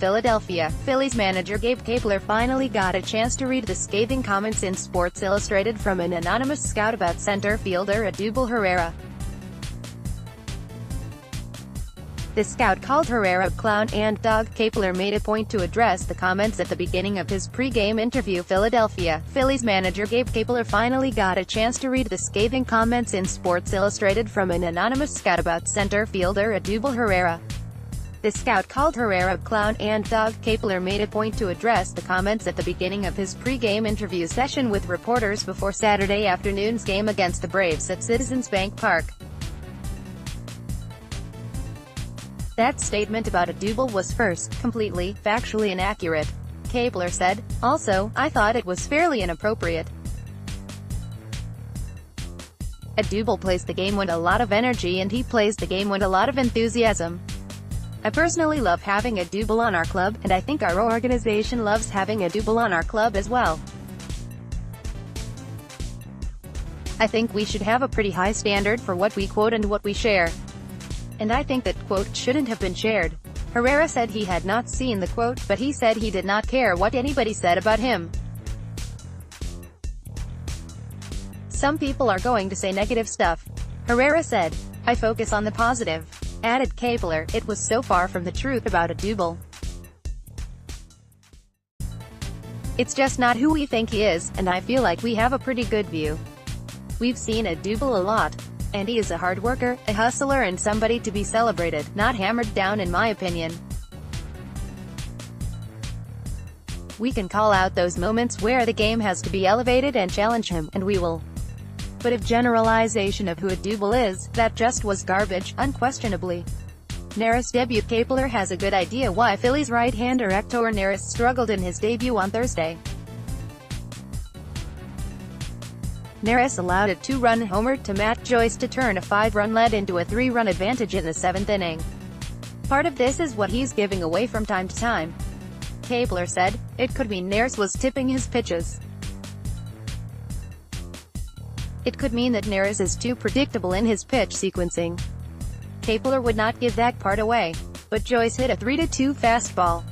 Philadelphia Phillies manager Gabe Kapler finally got a chance to read the scathing comments in Sports Illustrated from an anonymous scout about center fielder Odubel Herrera. The scout called Herrera a clown and dog. Kapler made a point to address the comments at the beginning of his pre-game interview. Philadelphia Phillies manager Gabe Kapler finally got a chance to read the scathing comments in Sports Illustrated from an anonymous scout about center fielder Odubel Herrera. The scout called Herrera a clown and dog. Kapler made a point to address the comments at the beginning of his pre-game interview session with reporters before Saturday afternoon's game against the Braves at Citizens Bank Park. That statement about Odubel was first, completely, factually inaccurate, Kapler said. Also, I thought it was fairly inappropriate. Odubel plays the game with a lot of energy and he plays the game with a lot of enthusiasm. I personally love having Odubel on our club, and I think our organization loves having Odubel on our club as well. I think we should have a pretty high standard for what we quote and what we share. And I think that quote shouldn't have been shared. Herrera said he had not seen the quote, but he said he did not care what anybody said about him. Some people are going to say negative stuff, Herrera said. I focus on the positive, added Kapler. It was so far from the truth about Odubel. It's just not who we think he is, and I feel like we have a pretty good view. We've seen Odubel a lot. And he is a hard worker, a hustler and somebody to be celebrated, not hammered down in my opinion. We can call out those moments where the game has to be elevated and challenge him, and we will. But if generalization of who Odubel is, that just was garbage, unquestionably. Neris debut. Kapler has a good idea why Phillies right-hander Hector Neris struggled in his debut on Thursday. Neris allowed a 2-run homer to Matt Joyce to turn a 5-run lead into a 3-run advantage in the 7th inning. Part of this is what he's giving away from time to time, Kapler said. It could mean Neris was tipping his pitches. It could mean that Neris is too predictable in his pitch sequencing. Kapler would not give that part away. But Joyce hit a 3-2 fastball.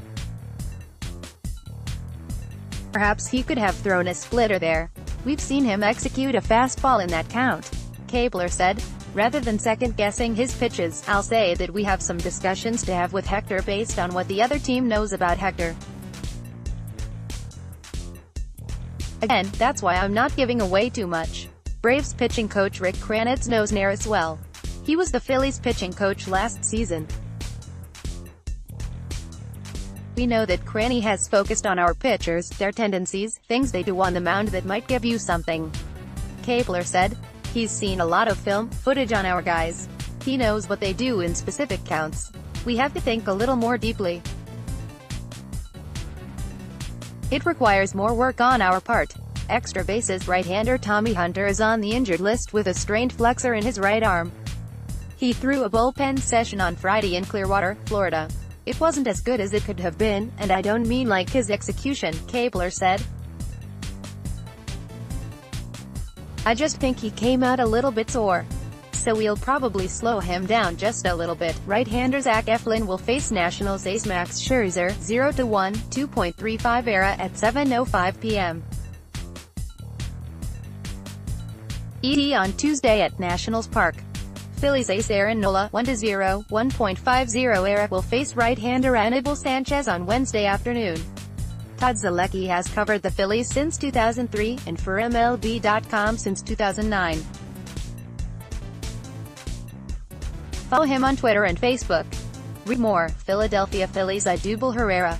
Perhaps he could have thrown a splitter there. We've seen him execute a fastball in that count, Kapler said. Rather than second-guessing his pitches, I'll say that we have some discussions to have with Hector based on what the other team knows about Hector. Again, that's why I'm not giving away too much. Braves pitching coach Rick Kranitz knows Neris well. He was the Phillies pitching coach last season. We know that Cranny has focused on our pitchers, their tendencies, things they do on the mound that might give you something, Kapler said. He's seen a lot of film footage on our guys. He knows what they do in specific counts. We have to think a little more deeply. It requires more work on our part. Extra bases. Right-hander Tommy Hunter is on the injured list with a strained flexor in his right arm. He threw a bullpen session on Friday in Clearwater, Florida. It wasn't as good as it could have been, and I don't mean like his execution, Kapler said. I just think he came out a little bit sore. So we'll probably slow him down just a little bit. Right-hander Zach Eflin will face Nationals ace Max Scherzer, 0-1, 2.35 ERA at 7:05 p.m. ET on Tuesday at Nationals Park. Phillies ace Aaron Nola, 1-0, 1.50 ERA will face right-hander Anibal Sanchez on Wednesday afternoon. Todd Zolecki has covered the Phillies since 2003, and for MLB.com since 2009. Follow him on Twitter and Facebook. Read more. Philadelphia Phillies Odubel Herrera.